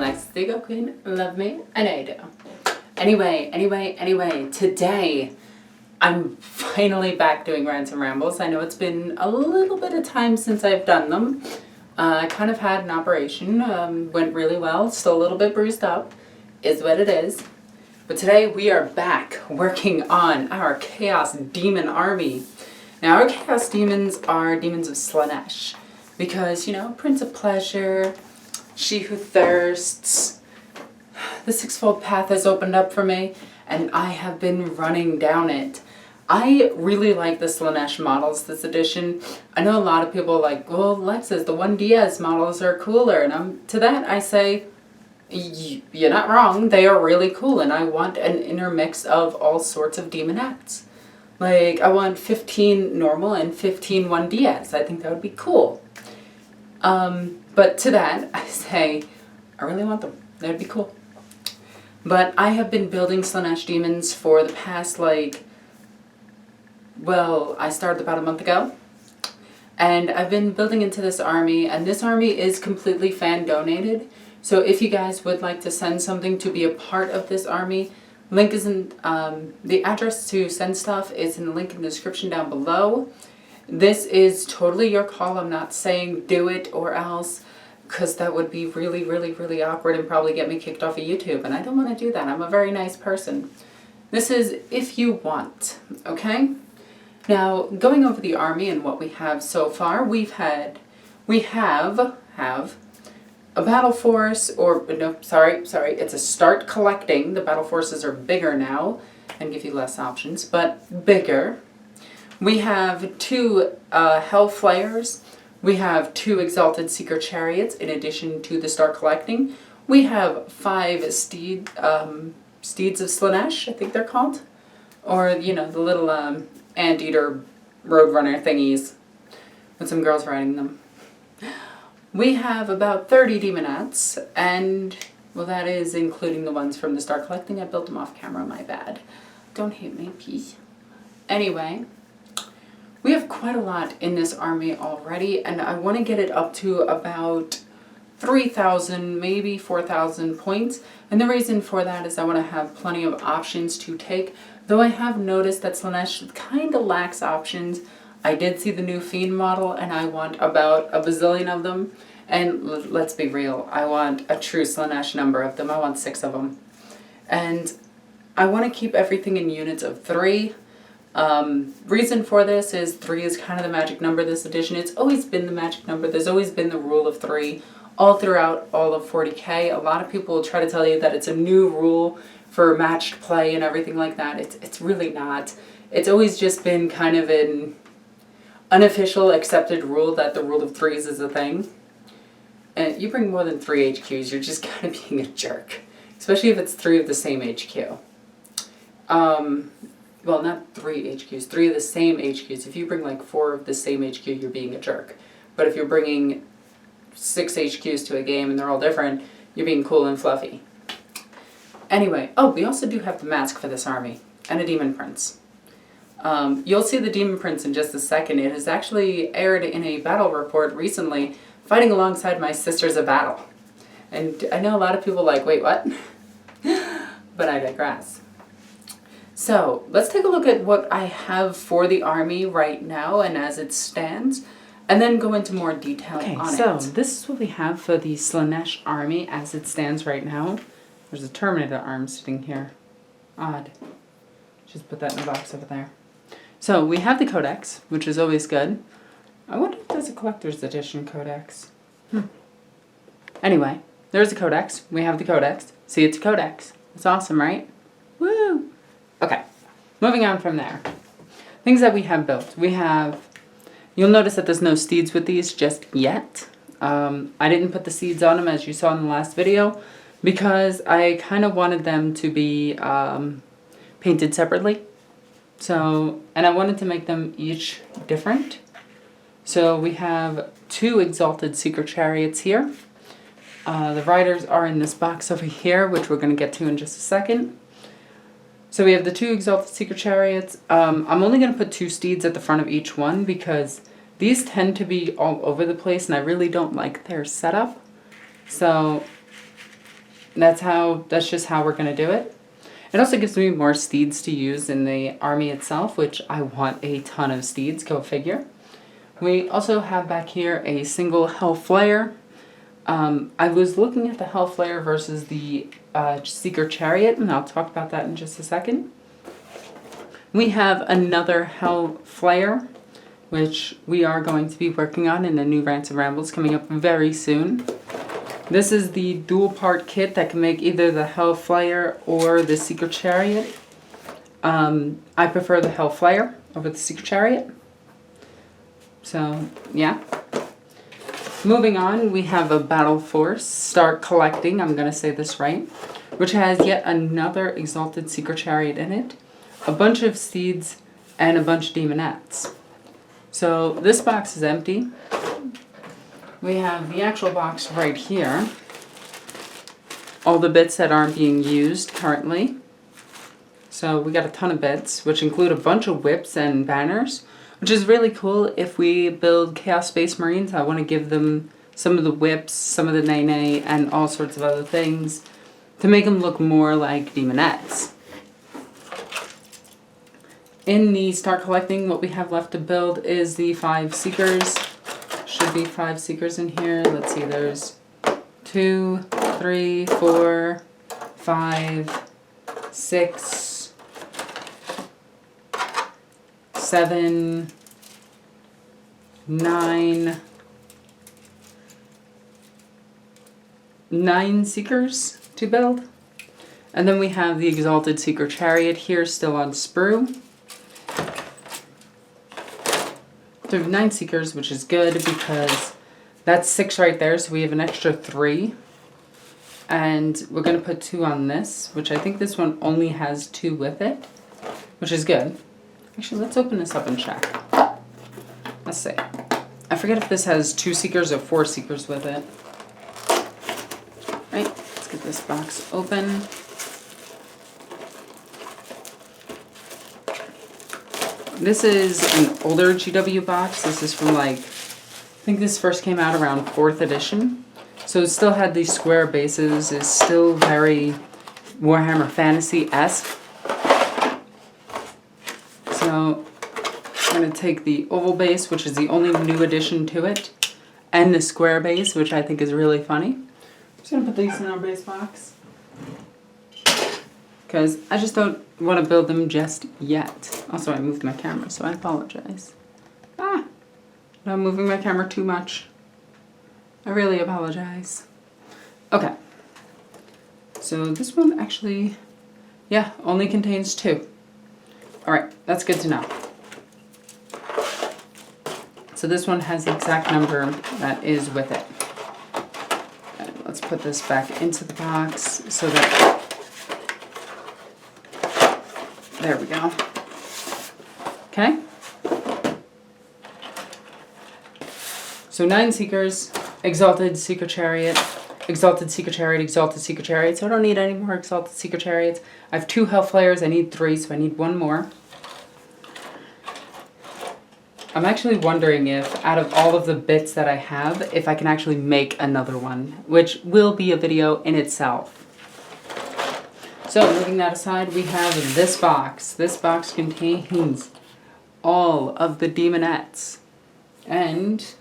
Egoqueenalexis, the Ego Queen, love me, I know you do. Anyway, today I'm finally back doing Rants and Rambles. I know it's been a little bit of time since I've done them. I kind of had an operation, went really well, still a little bit bruised up, is what it is. But today we are back working on our Chaos Demon army. Now our Chaos Demons are demons of Slaanesh because, you know, Prince of Pleasure, She Who Thirsts, the Sixfold Path has opened up for me and I have been running down it. I really like the Slaanesh models this edition. I know a lot of people are like, well, Alexis, the 1DS models are cooler. And to that I say, you're not wrong. They are really cool. And I want an intermix of all sorts of demonettes. Like, I want 15 normal and 15 1DS. I think that would be cool. But to that I say, I really want them. That would be cool. But I have been building Slaanesh demons for the past, I started about a month ago, and I've been building into this army, and this army is completely fan donated. So if you guys would like to send something to be a part of this army, link is in, the address to send stuff is in the link in the description down below. This is totally your call. I'm not saying do it or else, because that would be really awkward and probably get me kicked off of YouTube, and I don't want to do that. I'm a very nice person. This is if you want, okay? Now, going over the army and what we have so far, we have a battle force, or no, sorry, it's a start collecting. The battle forces are bigger now and give you less options, but bigger. We have 2 Hellflayers. We have 2 Exalted Seeker Chariots in addition to the start collecting. We have 5 Steeds of Slaanesh, I think they're called. Or, you know, the little anteater roadrunner thingies with some girls riding them. We have about 30 demonettes, and, well, that is including the ones from the start collecting. I built them off camera, my bad. Don't hate me, please. Anyway, we have quite a lot in this army already, and I want to get it up to about 3,000, maybe 4,000 points. And the reason for that is I want to have plenty of options to take. Though I have noticed that Slaanesh kind of lacks options. I did see the new Fiend model, and I want about a bazillion of them. And let's be real, I want a true Slaanesh number of them. I want 6 of them. And I want to keep everything in units of 3. Reason for this is 3 is kind of the magic number this edition. It's always been the magic number. There's always been the rule of 3 all throughout all of 40K. A lot of people will try to tell you that it's a new rule for matched play and everything like that. It's really not. It's always just been kind of an unofficial accepted rule that the rule of 3s is a thing. And you bring more than 3 HQs, you're just kind of being a jerk. Especially if it's 3 of the same HQ. Well, not 3 HQs, 3 of the same HQs. If you bring like 4 of the same HQ, you're being a jerk. But if you're bringing 6 HQs to a game and they're all different, you're being cool and fluffy. Anyway, oh, we also do have the mask for this army, and a Demon Prince. You'll see the Demon Prince in just a second. It has actually aired in a battle report recently, fighting alongside my Sisters of Battle. And I know a lot of people are like, wait, what? But I digress. So, let's take a look at what I have for the army right now and as it stands, and then go into more detail on it. So, this is what we have for the Slaanesh army as it stands right now. There's a Terminator arm sitting here. Odd. Just put that in the box over there. So, we have the Codex, which is always good. I wonder if there's a collector's edition Codex. Anyway, there's the Codex. We have the Codex. See, it's a Codex. It's awesome, right? Woo! Okay, moving on from there. Things that we have built. We have, you'll notice that there's no steeds with these just yet. I didn't put the seeds on them as you saw in the last video because I kind of wanted them to be painted separately. So, and I wanted to make them each different. So we have 2 Exalted Seeker Chariots here. The riders are in this box over here, which we're going to get to in just a second. So we have the 2 Exalted Seeker Chariots. I'm only going to put 2 steeds at the front of each one because these tend to be all over the place and I really don't like their setup. So that's just how we're going to do it. It also gives me more steeds to use in the army itself, which I want a ton of steeds, go figure. We also have back here a single Hellflayer. I was looking at the Hellflayer versus the Seeker Chariot, and I'll talk about that in just a second. We have another Hellflayer, which we are going to be working on in a new Rants and Rambles coming up very soon. This is the dual part kit that can make either the Hellflayer or the Seeker Chariot. I prefer the Hellflayer over the Seeker Chariot. So, yeah. Moving on, we have a Battle Force, Start Collecting, I'm going to say this right, which has yet another Exalted Seeker Chariot in it, a bunch of steeds, and a bunch of demonettes. So this box is empty. We have the actual box right here. All the bits that aren't being used currently. So we got a ton of bits, which include a bunch of whips and banners, which is really cool. If we build Chaos Space Marines, I want to give them some of the whips, some of the nay-nay, and all sorts of other things to make them look more like demonettes. In the Start Collecting, what we have left to build is the 5 Seekers. Should be 5 Seekers in here. Let's see, there's 2, 3, 4, 5, 6, 7, 9 Seekers to build. And then we have the Exalted Seeker Chariot here still on sprue. So we have 9 Seekers, which is good because that's 6 right there, so we have an extra 3. And we're going to put 2 on this, which I think this one only has 2 with it, which is good. Actually, let's open this up and check. Let's see. I forget if this has 2 Seekers or 4 Seekers with it. Right, let's get this box open. This is an older GW box. This is from like, I think this first came out around 4th edition. So it still had these square bases. It's still very Warhammer Fantasy-esque. So I'm going to take the oval base, which is the only new addition to it, and the square base, which I think is really funny. I'm just going to put these in our base box, because I just don't want to build them just yet. Also, I moved my camera, so I apologize. I'm moving my camera too much. I really apologize. Okay. So this one actually, yeah, only contains 2. Alright, that's good to know. So this one has the exact number that is with it. Okay, let's put this back into the box so that, there we go. Okay. So 9 Seekers, Exalted Seeker Chariot, Exalted Seeker Chariot, Exalted Seeker Chariot. So I don't need any more Exalted Seeker Chariots. I have 2 Hellflayers. I need 3, so I need 1 more. I'm actually wondering if, out of all of the bits that I have, if I can actually make another one, which will be a video in itself. So, moving that aside, we have this box. This box contains all of the demonettes and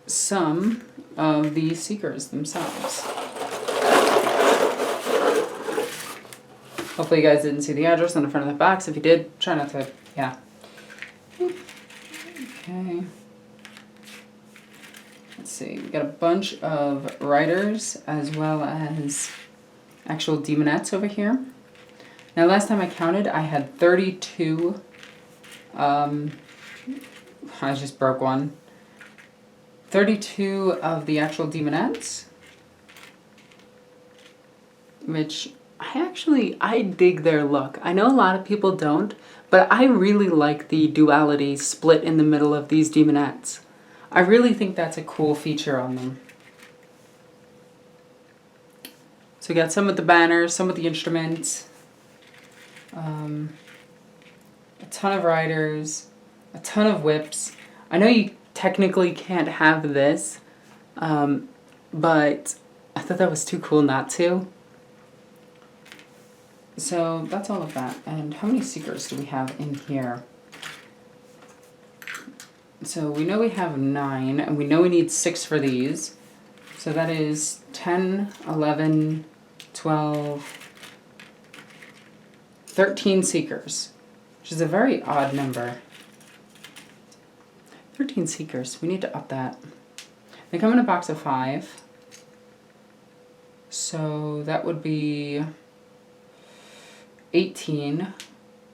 some of the Seekers themselves. Hopefully you guys didn't see the address on the front of the box. If you did, try not to, yeah. Okay. Let's see, we got a bunch of riders as well as actual demonettes over here. Now last time I counted, I had 32, I just broke one. 32 of the actual demonettes, which I dig their look. I know a lot of people don't, but I really like the duality split in the middle of these demonettes. I really think that's a cool feature on them. So we got some of the banners, some of the instruments, a ton of riders, a ton of whips. I know you technically can't have this, But I thought that was too cool not to. So that's all of that. And how many secrets do we have in here? So we know we have 9, and we know we need 6 for these. So that is 10, 11, 12, 13 seekers, which is a very odd number. 13 seekers. We need to up that. They come in a box of 5. So that would be 18.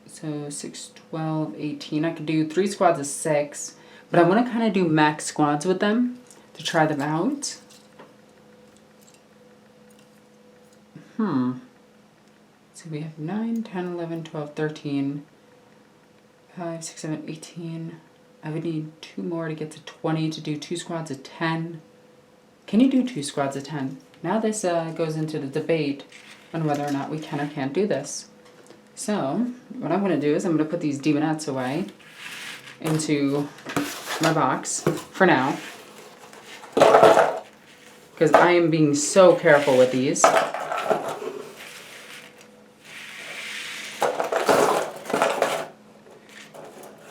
So 6, 12, 18. I could do 3 squads of 6. But I want to kind of do max squads with them to try them out. So we have 9, 10, 11, 12, 13, 5, 6, 7, 18. I would need 2 more to get to 20 to do 2 squads of 10. Can you do 2 squads of 10? Now this goes into the debate on whether or not we can or can't do this. So what I'm going to do is I'm going to put these demonettes away into my box for now, because I am being so careful with these.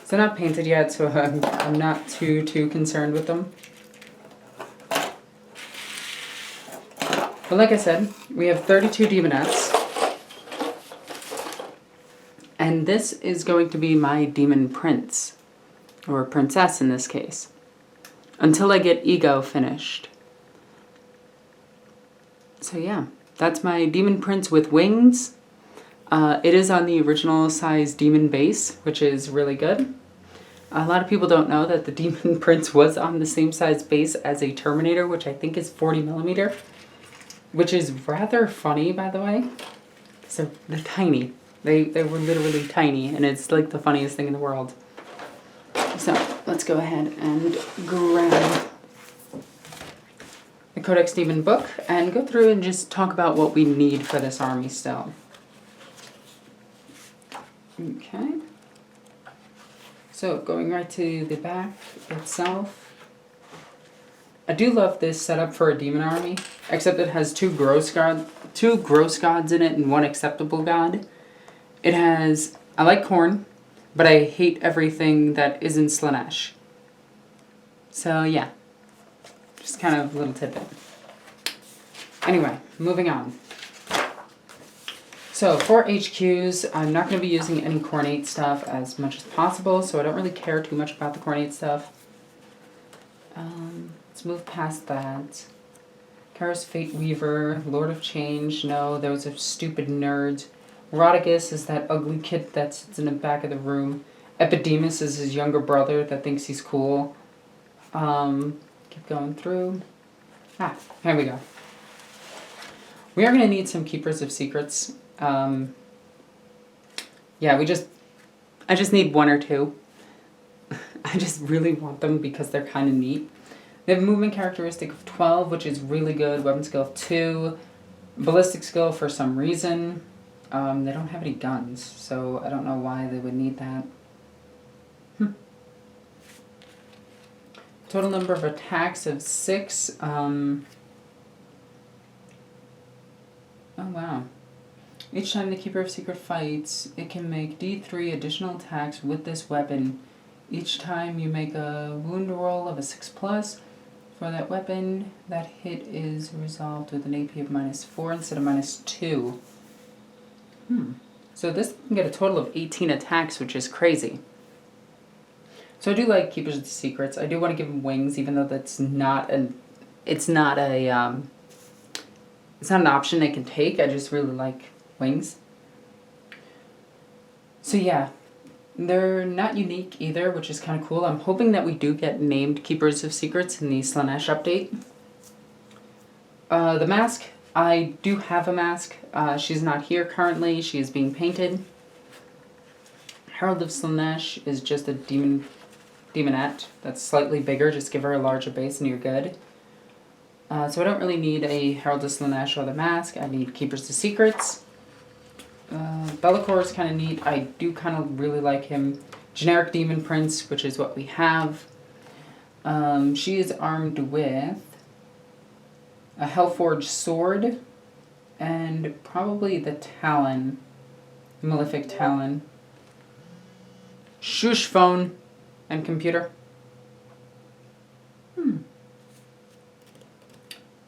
They're not painted yet, so I'm not too concerned with them. But like I said, we have 32 demonettes. And this is going to be my demon prince, or princess in this case, until I get Ego finished. So yeah, that's my demon prince with wings. It is on the original size demon base, which is really good. A lot of people don't know that the demon prince was on the same size base as a Terminator, which I think is 40 millimeter, which is rather funny, by the way. So they're tiny. They were literally tiny, and it's like the funniest thing in the world. So let's go ahead and grab the Codex Demon book and go through and just talk about what we need for this army still. Okay. So going right to the back itself. I do love this setup for a demon army, except it has 2 gross gods in it and 1 acceptable god. It has, I like Khorne, but I hate everything that isn't Slaanesh. So yeah, just kind of a little tidbit. Anyway, moving on. So for HQs, I'm not going to be using any Khornate stuff as much as possible, so I don't really care too much about the Khornate stuff. Let's move past that. Karis Fate Weaver, Lord of Change, no, those are stupid nerds. Rodicus is that ugly kid that sits in the back of the room. Epidemus is his younger brother that thinks he's cool. Keep going through. Here we go. We are going to need some Keepers of Secrets. Yeah, I just need 1 or 2. I just really want them because they're kind of neat. They have a movement characteristic of 12, which is really good. Weapon skill of 2. Ballistic skill for some reason. They don't have any guns, so I don't know why they would need that. Total number of attacks of 6. Oh, wow. Each time the Keeper of Secret fights, it can make D3 additional attacks with this weapon. Each time you make a wound roll of a 6+, for that weapon, that hit is resolved with an AP of -4 instead of -2. So this can get a total of 18 attacks, which is crazy. So I do like Keepers of the Secrets. I do want to give them wings, even though that's not an option they can take. I just really like wings. So yeah, they're not unique either, which is kind of cool. I'm hoping that we do get named Keepers of Secrets in the Slaanesh update. The mask, I do have a mask. She's not here currently. She is being painted. Herald of Slaanesh is just a demonette that's slightly bigger. Just give her a larger base and you're good. So I don't really need a Herald of Slaanesh or the mask. I need Keepers of Secrets. Be'lakor is kind of neat. I do kind of really like him. Generic Demon Prince, which is what we have. She is armed with a Hellforged sword, and probably the Talon, Malefic Talon. Shush phone and computer.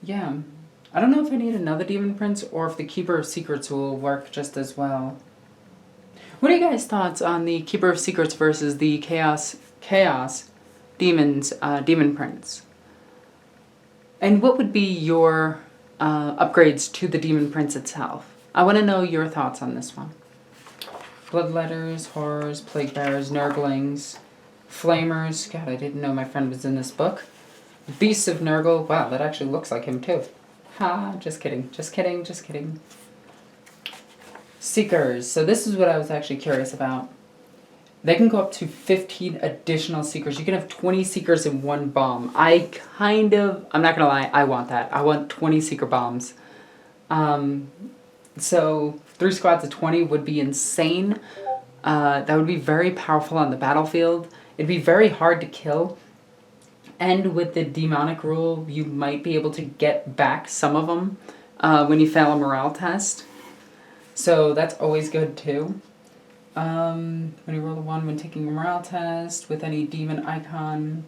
Yeah. I don't know if I need another Demon Prince or if the Keeper of Secrets will work just as well. What are you guys' thoughts on the Keeper of Secrets versus the Chaos Demons Demon Prince? And what would be your upgrades to the Demon Prince itself? I want to know your thoughts on this one. Bloodletters, Horrors, Plague Bearers, Nurglings, Flamers. God, I didn't know my friend was in this book. Beasts of Nurgle. Wow, that actually looks like him too. Ha, just kidding, just kidding, just kidding. Seekers. So this is what I was actually curious about. They can go up to 15 additional Seekers. You can have 20 Seekers in one bomb. I'm not going to lie, I want that. I want 20 Seeker bombs. So 3 squads of 20 would be insane. That would be very powerful on the battlefield. It'd be very hard to kill. And with the demonic rule, you might be able to get back some of them when you fail a morale test. So that's always good too. When you roll a 1 when taking a morale test with any demon icon,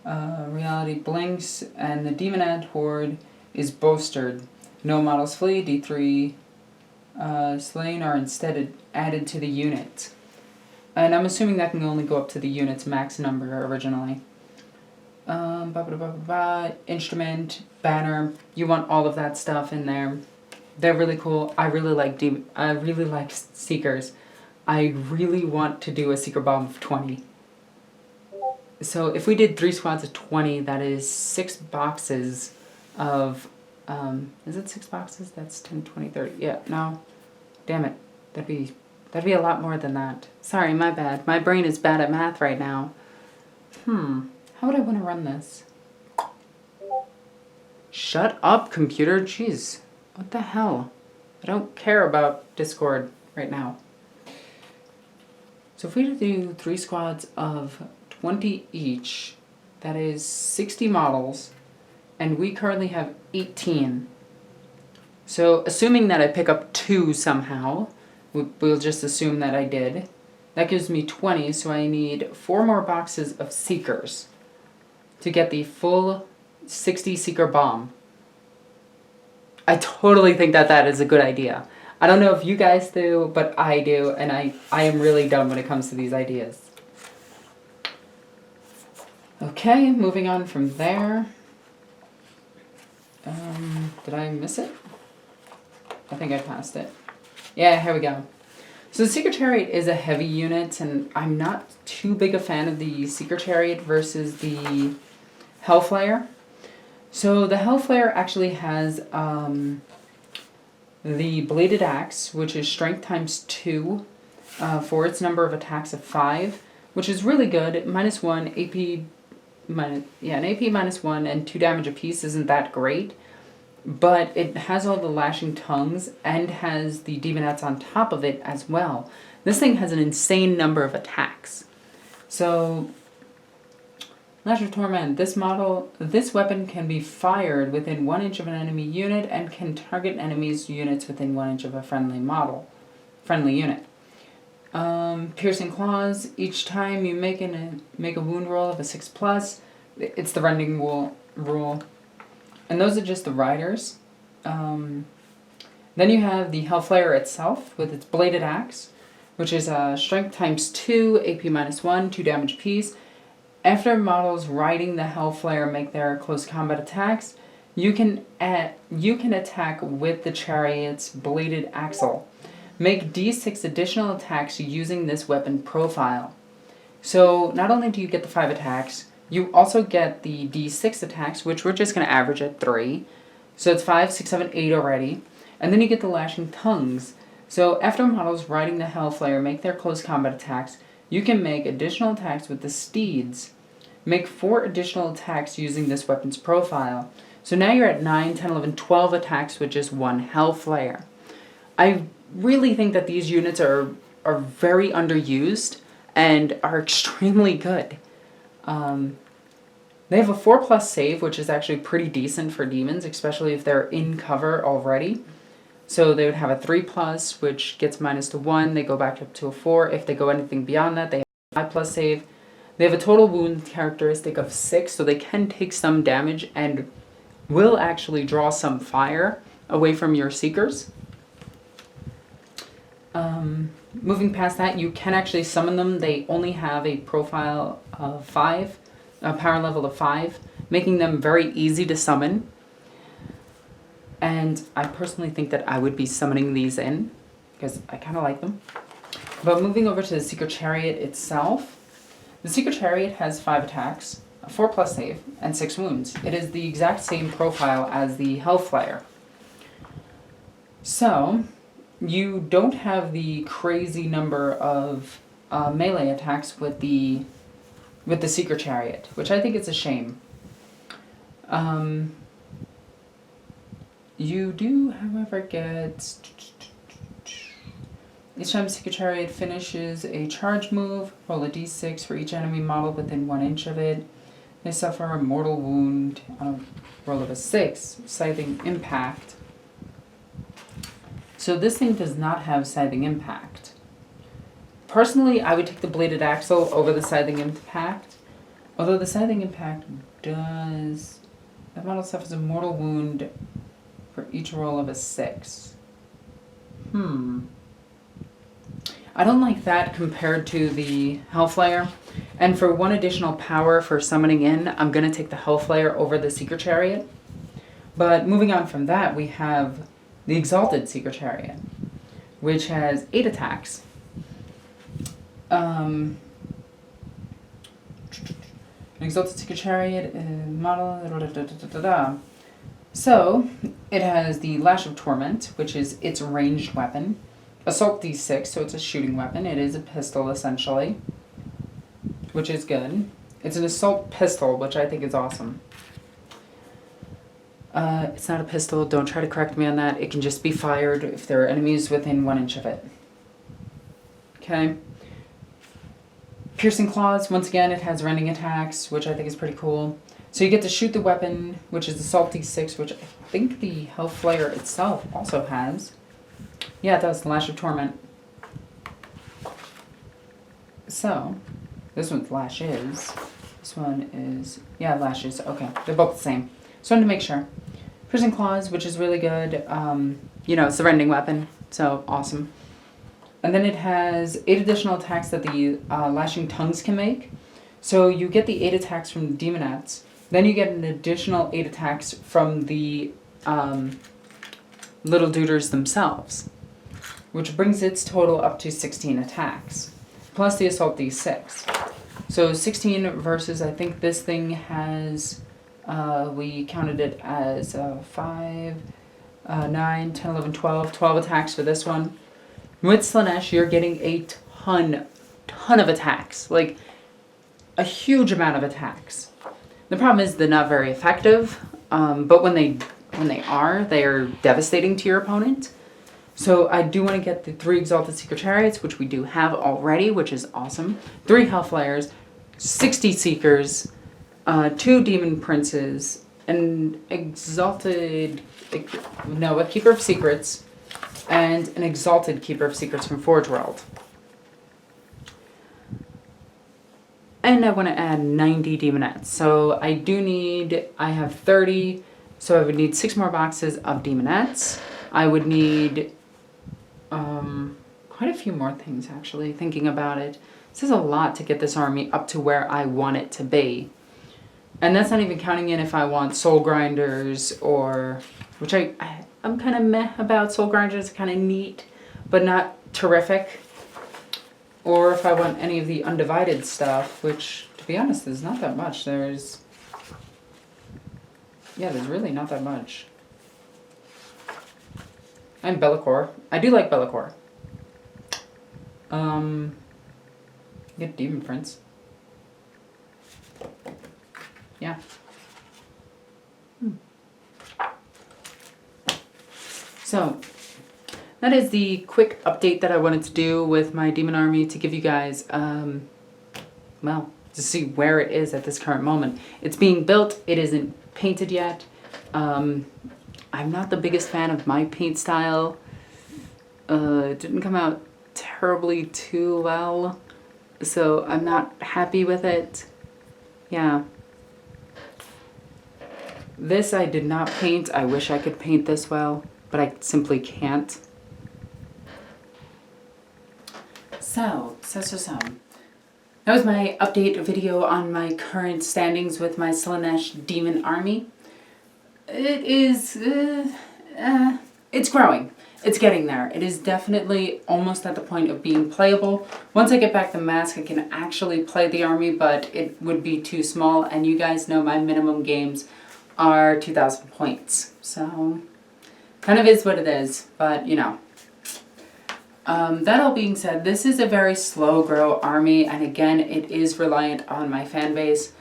reality blinks, and the demon horde is bolstered. No models flee, D3 slain are instead added to the unit. And I'm assuming that can only go up to the unit's max number originally. Instrument, banner, you want all of that stuff in there. They're really cool. I really like Seekers. I really want to do a Seeker bomb of 20. So if we did 3 squads of 20, that is 6 boxes of, is it 6 boxes? That's 10, 20, 30. Yeah, no. Damn it. That'd be a lot more than that. Sorry, my bad. My brain is bad at math right now. How would I want to run this? Shut up, computer. Jeez. What the hell? I don't care about Discord right now. So if we do 3 squads of 20 each, that is 60 models, and we currently have 18. So assuming that I pick up 2 somehow, we'll just assume that I did. That gives me 20, so I need 4 more boxes of Seekers to get the full 60 Seeker bomb. I totally think that is a good idea. I don't know if you guys do, but I do, and I am really dumb when it comes to these ideas. Okay, moving on from there. Did I miss it? I think I passed it. Yeah, here we go. So the Seeker Chariot is a heavy unit, and I'm not too big a fan of the Seeker Chariot versus the Hellflayer. So the Hellflayer actually has the Bladed Axe, which is strength times 2 for its number of attacks of 5, which is really good. -1 AP, an AP -1 and 2 damage apiece isn't that great, but it has all the lashing tongues and has the demonettes on top of it as well. This thing has an insane number of attacks. So Lash of Torment. This weapon can be fired within 1 inch of an enemy unit and can target enemies' units within 1 inch of a friendly unit. Piercing Claws. Each time you make a wound roll of a 6+, it's the rending rule. And those are just the riders. Then you have the Hellflayer itself with its Bladed Axe, which is strength times 2, AP -1, 2 damage apiece. After models riding the Hellflayer make their close combat attacks, you can attack with the chariot's bladed axle. Make D6 additional attacks using this weapon profile. So not only do you get the 5 attacks, you also get the D6 attacks, which we're just going to average at 3. So it's 5, 6, 7, 8 already. And then you get the lashing tongues. So after models riding the Hellflayer make their close combat attacks, you can make additional attacks with the steeds. Make 4 additional attacks using this weapon's profile. So now you're at 9, 10, 11, 12 attacks with just 1 Hellflayer. I really think that these units are very underused and are extremely good. They have a 4+ save, which is actually pretty decent for demons, especially if they're in cover already. So they would have a 3+, which gets -1. They go back up to a 4. If they go anything beyond that, they have a 5+ save. They have a total wound characteristic of 6, so they can take some damage and will actually draw some fire away from your Seekers. Moving past that, you can actually summon them. They only have a profile of 5, a power level of 5, making them very easy to summon. And I personally think that I would be summoning these in, because I kind of like them. But moving over to the Seeker Chariot itself, the Seeker Chariot has 5 attacks, a 4+ save, and 6 wounds. It is the exact same profile as the Hellflyer. So, you don't have the crazy number of melee attacks with the Seeker Chariot, which I think is a shame. You do, however, get... Each time Seeker Chariot finishes a charge move, roll a d6 for each enemy model within 1 inch of it. They suffer a mortal wound on a roll of a 6, Scything Impact. So this thing does not have Scything Impact. Personally, I would take the Bladed Axle over the Scything Impact. Although the Scything Impact does... That model suffers a mortal wound for each roll of a 6. I don't like that compared to the Hellflyer. And for 1 additional power for summoning in, I'm going to take the Hellflyer over the Seeker Chariot. But moving on from that, we have the Exalted Seeker Chariot, which has 8 attacks. An Exalted Seeker Chariot model... So, it has the Lash of Torment, which is its ranged weapon. Assault D6, so it's a shooting weapon. It is a pistol, essentially, which is good. It's an assault pistol, which I think is awesome. It's not a pistol. Don't try to correct me on that. It can just be fired if there are enemies within 1 inch of it. Okay. Piercing Claws, once again, it has rending attacks, which I think is pretty cool. So you get to shoot the weapon, which is Assault D6, which I think the Hellflyer itself also has. Yeah, it does. Lash of Torment. So, this one's Lashes. This one is... Yeah, Lashes. Okay, they're both the same. Just wanted to make sure. Piercing Claws, which is really good. You know, it's a rending weapon, so awesome. And then it has 8 additional attacks that the Lashing Tongues can make. So you get the 8 attacks from the Demonettes. Then you get an additional 8 attacks from the Little Duders themselves, which brings its total up to 16 attacks, plus the Assault D6. So 16 versus, I think this thing has, we counted it as 5, 9, 10, 11, 12, 12 attacks for this one. With Slaanesh, you're getting a ton of attacks, like a huge amount of attacks. The problem is they're not very effective, but when they are devastating to your opponent. So I do want to get the 3 Exalted Seeker Chariots, which we do have already, which is awesome. 3 Hellflyers, 60 Seekers, 2 Demon Princes, an Exalted... No, a Keeper of Secrets, and an Exalted Keeper of Secrets from Forge World. And I want to add 90 Demonettes. So I have 30, so I would need 6 more boxes of Demonettes. I would need quite a few more things, actually, thinking about it. This is a lot to get this army up to where I want it to be. And that's not even counting in if I want Soul Grinders or... Which I'm kind of meh about. Soul Grinders, kind of neat, but not terrific. Or if I want any of the Undivided stuff, which, to be honest, there's not that much. There's really not that much. And Be'lakor. I do like Be'lakor. Get Demon Prince. Yeah. So, that is the quick update that I wanted to do with my demon army to give you guys, well, to see where it is at this current moment. It's being built. It isn't painted yet. I'm not the biggest fan of my paint style. It didn't come out terribly too well, so I'm not happy with it. Yeah. This I did not paint. I wish I could paint this well, but I simply can't. So. That was my update video on my current standings with my Slaanesh demon army. It is, it's growing. It's getting there. It is definitely almost at the point of being playable. Once I get back the mask, I can actually play the army, but it would be too small, and you guys know my minimum games are 2,000 points. So, kind of is what it is, but you know. That all being said, this is a very slow grow army, and again, it is reliant on my fan base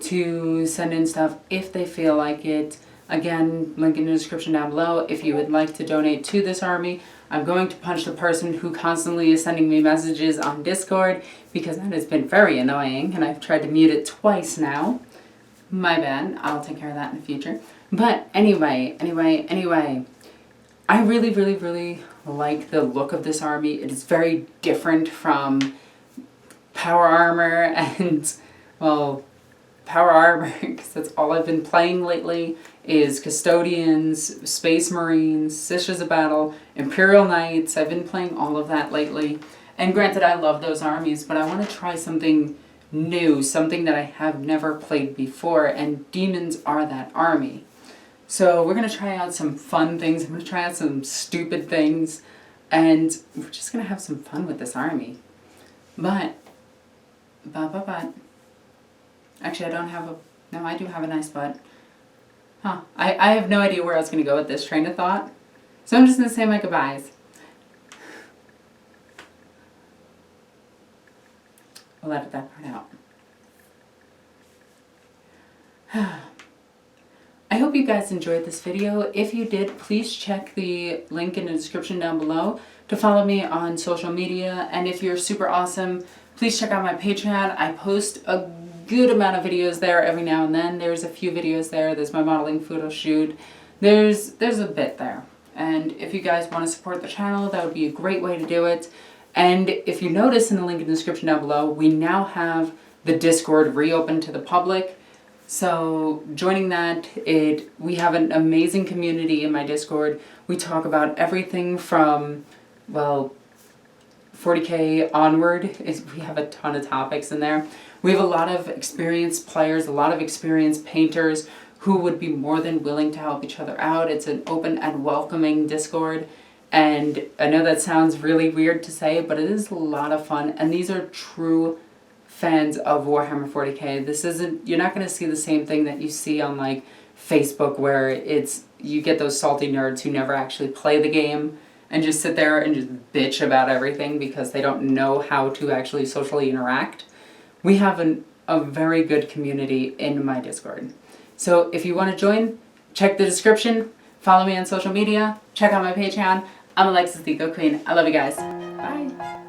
to send in stuff if they feel like it. Again, link in the description down below if you would like to donate to this army. I'm going to punch the person who constantly is sending me messages on Discord because that has been very annoying, and I've tried to mute it twice now. My bad. I'll take care of that in the future. But anyway, I really like the look of this army. It is very different from power armor and, well, power armor, because that's all I've been playing lately, is Custodians, Space Marines, Sisters of Battle, Imperial Knights. I've been playing all of that lately. And granted, I love those armies, but I want to try something new, something that I have never played before, and Demons are that army. So we're going to try out some fun things. I'm going to try out some stupid things. And we're just going to have some fun with this army. But. Actually, I don't have a... No, I do have a nice butt. Huh. I have no idea where I was going to go with this train of thought. So I'm just going to say my goodbyes. We'll edit that part out. I hope you guys enjoyed this video. If you did, please check the link in the description down below to follow me on social media. And if you're super awesome, please check out my Patreon. I post a good amount of videos there every now and then. There's a few videos there. There's my modeling photo shoot. There's a bit there. And if you guys want to support the channel, that would be a great way to do it. And if you notice in the link in the description down below, we now have the Discord reopened to the public. So joining that, we have an amazing community in my Discord. We talk about everything from, well, 40k onward. We have a ton of topics in there. We have a lot of experienced players, a lot of experienced painters who would be more than willing to help each other out. It's an open and welcoming Discord. And I know that sounds really weird to say, but it is a lot of fun. And these are true fans of Warhammer 40k. This isn't, you're not going to see the same thing that you see on like Facebook where you get those salty nerds who never actually play the game and just sit there and just bitch about everything because they don't know how to actually socially interact. We have a very good community in my Discord. So if you want to join, check the description, follow me on social media, check out my Patreon. I'm Alexis the Egoqueen. I love you guys. Bye.